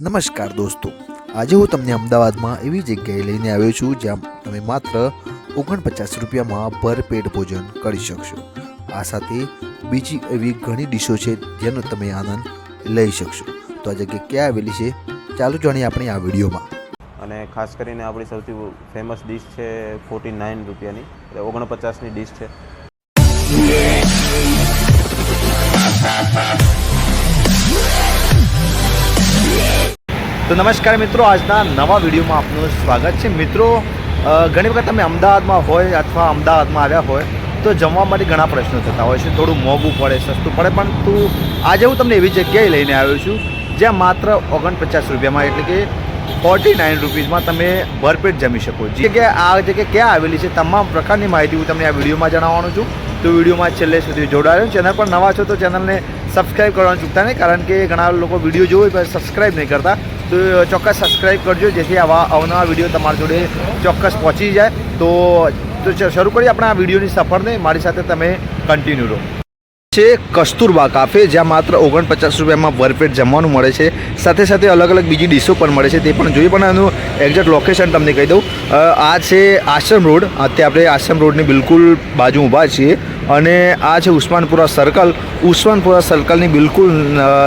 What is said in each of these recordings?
નમસ્કાર દોસ્તો, આજે હું તમને અમદાવાદમાં એવી જગ્યાએ લઈને આવ્યો છું જ્યાં તમે માત્ર 49 રૂપિયામાં ભરપેટ ભોજન કરી શકશો। આ સાથે બીજી એવી ઘણી ડીશો છે જેનો તમે આનંદ લઈ શકશો। તો આ જગ્યા ક્યાં આવેલી છે ચાલો જાણીએ આપણે આ વિડીયોમાં। અને ખાસ કરીને આપણી સૌથી ફેમસ ડીશ છે 49 રૂપિયાની, એટલે 49ની ડીશ છે। તો નમસ્કાર મિત્રો, આજના નવા વિડીયોમાં આપનું સ્વાગત છે। મિત્રો, ઘણી વખત તમે અમદાવાદમાં હોય અથવા અમદાવાદમાં આવ્યા હોય તો જમવા માટે ઘણા પ્રશ્નો થતા હોય છે। થોડું મોંઘું પડે, સસ્તું પડે, પરંતુ આજે હું તમને એવી જગ્યાએ લઈને આવ્યો છું જ્યાં માત્ર 49 રૂપિયામાં એટલે કે 49 રૂપીઝમાં તમે ભરપેટ જમી શકો। જે જગ્યાએ આ જગ્યા ક્યાં આવેલી છે તમામ પ્રકારની માહિતી હું તમને આ વિડીયોમાં જણાવવાનો છું। તો વિડીયોમાં છેલ્લે સુધી જોડાયો। ચેનલ પર નવા છો તો ચેનલને સબસ્ક્રાઈબ કરવાનું ચૂકતા નહીં, કારણ કે ઘણા લોકો વિડીયો જોવે પણ સબસ્ક્રાઈબ નહીં કરતા। તો ચોક્કસ સબસ્ક્રાઈબ કરજો જેથી આવા અવનવા વિડીયો તમારી જોડે ચોક્કસ પહોંચી જાય। તો શરૂ કરીએ આપણે આ વિડીયોની સફરને। મારી સાથે તમે કન્ટિન્યુ રહો। છે કસ્તુરબા કાફે, જ્યાં માત્ર 49 રૂપિયામાં ભરપેટ જમવાનું મળે છે। સાથે સાથે અલગ અલગ બીજી ડીશો પણ મળે છે, તે પણ જોઈએ। પણ આનું એક્ઝેક્ટ લોકેશન તમને કહી દઉં, આ છે આશ્રમ રોડ। અત્યારે આપણે આશ્રમ રોડની બિલકુલ બાજુ ઊભા છીએ અને આ છે ઉસ્માનપુરા સર્કલ। ઉસ્માનપુરા સર્કલની બિલકુલ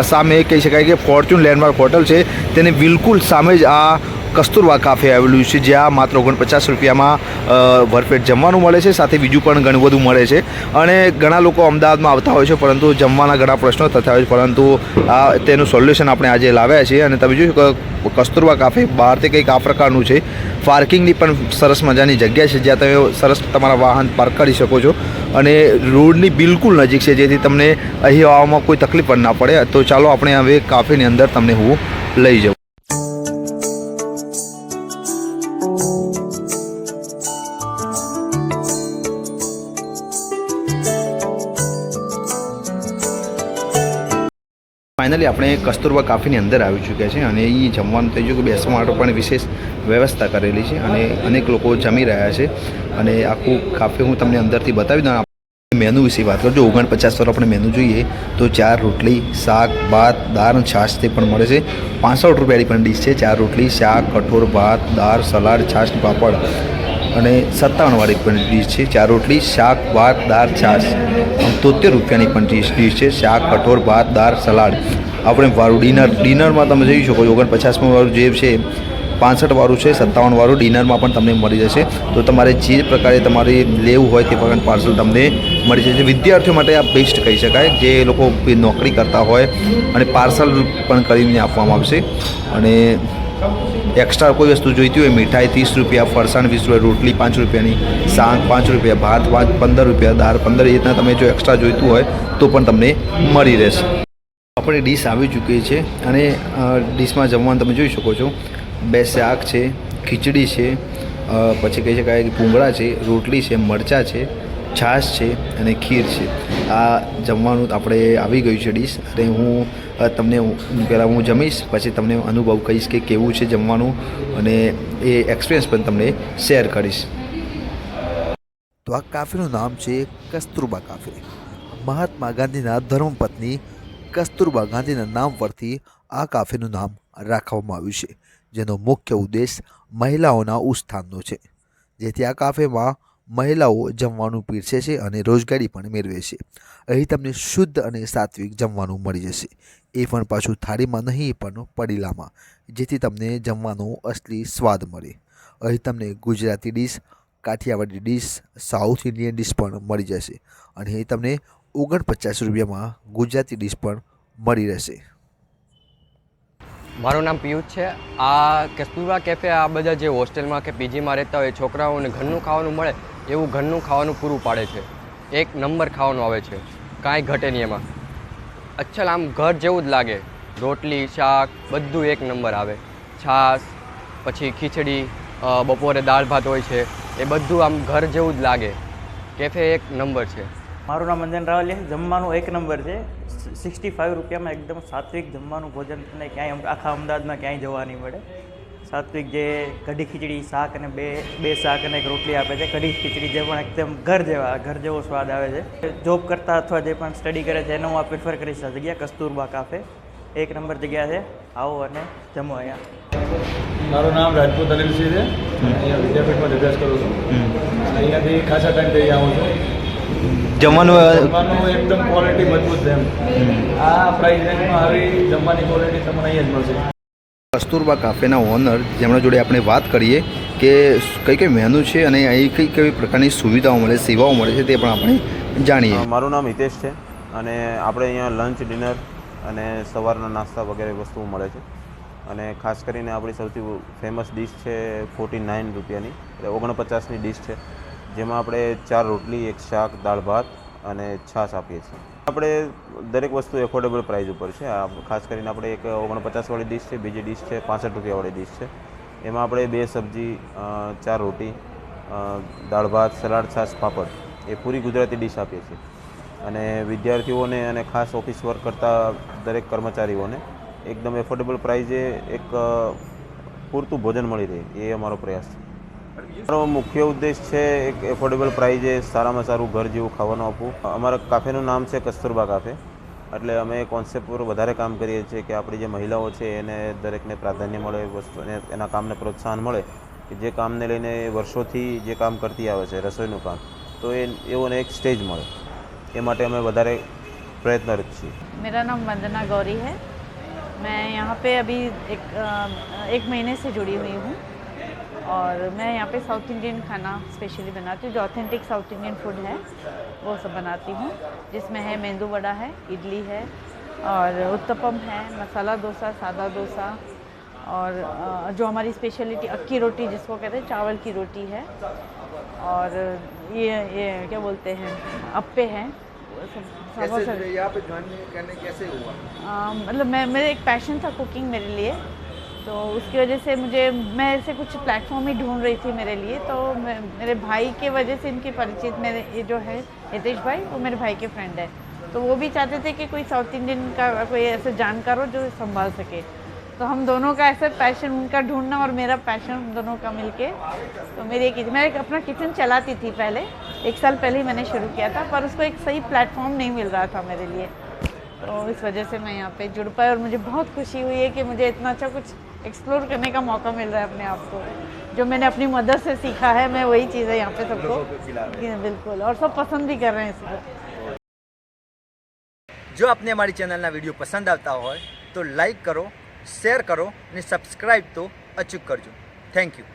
સામે કહી શકાય કે ફોર્ચ્યુન લેન્ડમાર્ક હોટલ છે, તેને બિલકુલ સામે જ આ કસ્તુરબા કાફે આવેલું છે, જ્યાં માત્ર 49 રૂપિયામાં ભરપેટ જમવાનું મળે છે। સાથે બીજું પણ ઘણું બધું મળે છે અને ઘણા લોકો અમદાવાદમાં આવતા હોય છે પરંતુ જમવાના ઘણા પ્રશ્નો થતા હોય છે, પરંતુ તેનું સોલ્યુશન આપણે આજે લાવ્યા છીએ। અને તમે જોયું કસ્તુરબા કાફે બહારથી કંઈક આ પ્રકારનું છે। પાર્કિંગની પણ સરસ મજાની જગ્યા છે જ્યાં તમે સરસ તમારા વાહન પાર્ક કરી શકો છો અને રોડની બિલકુલ નજીક છે, જેથી તમને અહીં આવવામાં કોઈ તકલીફ પણ ના પડે। તો ચાલો આપણે હવે કાફેની અંદર તમને હું લઈ જાઉં। ફાઇનલી આપણે કસ્તુરબા કાફેની અંદર આવી ચૂક્યા છે અને એ જમવાનું થઈ ગયું કે બેસવા માટે પણ વિશેષ વ્યવસ્થા કરેલી છે અને અનેક લોકો જમી રહ્યા છે અને આખું કાફે હું તમને અંદરથી બતાવી દઉં। મેનુ વિશે વાત કરજો, 49 પર આપણે મેનુ જોઈએ તો 4 રોટલી, શાક, ભાત, દાળ અને છાશ તે પણ મળે છે। 65 રૂપિયાની પણ ડીશ છે। 4 રોટલી, શાક, કઠોળ, ભાત, દાળ, સલાડ, છાશ, પાપડ અને 57 વાળી પણ ડીશ છે। 4 રોટલી, શાક, ભાત, દાળ, છાશ। 73 રૂપિયાની પણ ડીશ છે। શાક, કઠોળ, ભાત, દાળ, સલાડ। આપણે વાળું ડિનરમાં તમે જોઈ શકો 49 વાળું જે છે 65 વાળું છે, 57 વાળું ડિનરમાં પણ તમને મળી જશે। તો તમારે જે પ્રકારે તમારે લેવું હોય તે પ્રકારનું પાર્સલ તમને મળી જશે। વિદ્યાર્થીઓ માટે આ બેસ્ટ કહી શકાય, જે લોકો નોકરી કરતા હોય અને પાર્સલ પણ કરીને આપવામાં આવશે। અને એક્સ્ટ્રા કોઈ વસ્તુ જોઈતી હોય, મીઠાઈ 30 રૂપિયા, ફરસાણ 20 રૂપિયા, રોટલી 5 રૂપિયાની, શાક 5 રૂપિયા, ભાત 15 રૂપિયા, દાળ 15, એ રીતના તમે જો એક્સ્ટ્રા જોઈતું હોય તો પણ તમને મળી રહેશે। આપણે ડીશ આવી ચૂકી છે અને ડીશમાં જમવાનું તમે જોઈ શકો છો। 2 શાક છે, ખીચડી છે, પછી કહી શકાય કે ભૂંગળા છે, રોટલી છે, મરચાં છે, છાશ છે અને ખીર છે। આ જમવાનું આપણે આવી ગયું છે ડીશ અને હું તમને પહેલાં હું જમીશ, પછી તમને અનુભવ કહીશ કે કેવું છે જમવાનું અને એ એક્સપિરિયન્સ પણ તમને શેર કરીશ। તો આ કાફેનું નામ છે કસ્તુરબા કાફે। મહાત્મા ગાંધીના ધર્મપત્ની કસ્તુરબા ગાંધીના નામ પરથી આ કાફેનું નામ રાખવામાં આવ્યું છે, જેનો મુખ્ય ઉદ્દેશ મહિલાઓના ઉત્થાનનો છે, જેથી આ કાફેમાં મહિલાઓ જમવાનું પીરસે છે અને રોજગારી પણ મેળવે છે। અહીં તમને શુદ્ધ અને સાત્વિક જમવાનું મળી જશે, એ પણ પાછું થાળીમાં નહીં પણ પડીલામાં, જેથી તમને જમવાનો અસલી સ્વાદ મળે। અહીં તમને Gujarati dish, Kathiyawadi dish, south Indian dish પણ મળી જશે અને અહીં તમને 49 રૂપિયામાં ગુજરાતી ડીશ પણ મળી રહેશે। મારું નામ પિયુષ છે। આ કસ્તુરબા કેફે આ બધા જે હોસ્ટેલમાં કે પીજીમાં રહેતા હોય છોકરાઓને ઘરનું ખાવાનું મળે એવું ઘરનું ખાવાનું પૂરું પાડે છે। એક નંબર ખાવાનું આવે છે, કાંઈ ઘટે નહીં એમાં। અચ્છા, આમ ઘર જેવું જ લાગે। રોટલી, શાક બધું એક નંબર આવે। છાશ, પછી ખીચડી, બપોરે દાળ ભાત હોય છે, એ બધું આમ ઘર જેવું જ લાગે। કેફે એક નંબર છે। મારું નામ અંજન રાવલિયા। જમવાનું એક નંબર છે। 65 રૂપિયામાં એકદમ સાત્વિક જમવાનું ભોજન તમને ક્યાંય આખા અમદાવાદમાં ક્યાંય જોવા નહીં મળે। સાત્વિક જે કઢી ખીચડી, શાક અને બે શાક અને એક રોટલી આપે છે। કઢી ખીચડી જે પણ એકદમ ઘર જેવો સ્વાદ આવે છે। જોબ કરતા અથવા જે પણ સ્ટડી કરે છે એને હું આ પ્રિફર કરીશ આ જગ્યા કસ્તુરબા કાફે। એક નંબર જગ્યા છે, આવો અને જમો અહીંયા. મારું નામ રાજપૂત અનિલસિંહ છે. અહીંયા વિદ્યાપીઠમાં અભ્યાસ કરું છું. અહીંયાથી ખાસા ટાઈમથી આવું છું. જમવાનું એકદમ ક્વોલિટી મજબૂત છે એમ. આ પ્રાઇસ રેન્જમાં આવી જમવાની ક્વોલિટી તમને અહીંયા જ મળશે. કસ્તુરબા કાફેના ઓનર જેમના જોડે આપણે વાત કરીએ કે કઈ કઈ મેનુ છે અને અહીં કઈ કઈ પ્રકારની સુવિધાઓ મળે, સેવાઓ મળે છે, તે પણ આપણે જાણીએ. મારું નામ હિતેશ છે અને આપણે અહીંયા લંચ, ડિનર અને સવારના નાસ્તા વગેરે વસ્તુઓ મળે છે. અને ખાસ કરીને આપણી સૌથી ફેમસ ડિશ છે 49 રૂપિયાની, એટલે 49ની ડિશ છે, જેમાં આપણે 4 રોટલી, 1 શાક, દાળ ભાત અને છાશ આપીએ છીએ. આપણે દરેક વસ્તુ એફોર્ડેબલ પ્રાઇસ ઉપર છે. ખાસ કરીને આપણે એક 49વાળી ડિશ છે, બીજી ડિશ છે 65 રૂપિયાવાળી ડિશ છે. એમાં આપણે 2 સબ્જી, 4 રોટી, દાળ ભાત, સલાડ, છાશ, પાપડ એ પૂરી ગુજરાતી ડિશ આપીએ છીએ. અને વિદ્યાર્થીઓને અને ખાસ ઓફિસ વર્ક કરતા દરેક કર્મચારીઓને એકદમ એફોર્ડેબલ પ્રાઇઝે એક પૂરતું ભોજન મળી રહે એ અમારો પ્રયાસ છે. અમારો મુખ્ય ઉદ્દેશ છે એક એફોર્ડેબલ પ્રાઇઝે સારામાં સારું ઘર જેવું ખાવાનું આપવું. અમારા કાફેનું નામ છે કસ્તુરબા કાફે, એટલે અમે કોન્સેપ્ટ પર વધારે કામ કરીએ છીએ કે આપણી જે મહિલાઓ છે એને દરેકને પ્રાધાન્ય મળે, વસ્તુને એના કામને પ્રોત્સાહન મળે કે જે કામને લઈને વર્ષોથી જે કામ કરતી આવે છે, રસોઈનું કામ, તો એઓને એક સ્ટેજ મળે એ માટે અમે વધારે प्रयत्नरत છીએ. मेरा नाम वंदना गौरी है. मैं यहाँ पे अभी एक महीने से जुड़ी हुई हूँ और मैं यहाँ पे साउथ इंडियन खाना स्पेशली बनाती हूँ. जो ऑथेंटिक साउथ इंडियन फूड है वो सब बनाती हूँ, जिसमें है मेंदू वड़ा है, इडली है और उत्तपम है, मसाला डोसा, सादा डोसा और जो हमारी स्पेशलिटी अक्की रोटी जिसको कहते हैं, चावल की रोटी है और ये क्या बोलते हैं, अप्पे हैं. यहाँ पे ज्वाइन करने कैसे हुआ? मतलब मेरे एक पैशन था कुकिंग मेरे लिए, तो उसकी वजह से मैं ऐसे कुछ प्लेटफॉर्म ही ढूंढ रही थी मेरे लिए. तो मेरे भाई के वजह से इनके परिचित, मेरे ये जो है हितेश भाई, वो मेरे भाई के फ्रेंड है, तो वो भी चाहते थे कि कोई साउथ इंडियन का कोई ऐसे जानकार हो जो संभाल सके. तो हम दोनों का ऐसा पैशन, उनका ढूंढना और मेरा पैशन, हम दोनों का मिलके, तो मैं एक अपना किचन चलाती थी पहले, 1 साल पहले ही मैंने शुरू किया था, पर उसको एक सही प्लेटफॉर्म नहीं मिल रहा था मेरे लिए. तो इस वजह से मैं यहाँ पे जुड़ पाई और मुझे बहुत खुशी हुई है कि मुझे इतना अच्छा कुछ एक्सप्लोर करने का मौका मिल रहा है अपने आप को. जो मैंने अपनी मदर से सीखा है, मैं वही चीज़ें यहाँ पे सबको बिल्कुल, और सब पसंद भी कर रहे हैं इसको. જો આપને અમારી ચેનલના વિડીયો પસંદ આવતા હોય તો લાઈક કરો, શેર કરો અને સબસ્ક્રાઈબ તો અચૂક કરજો. Thank you.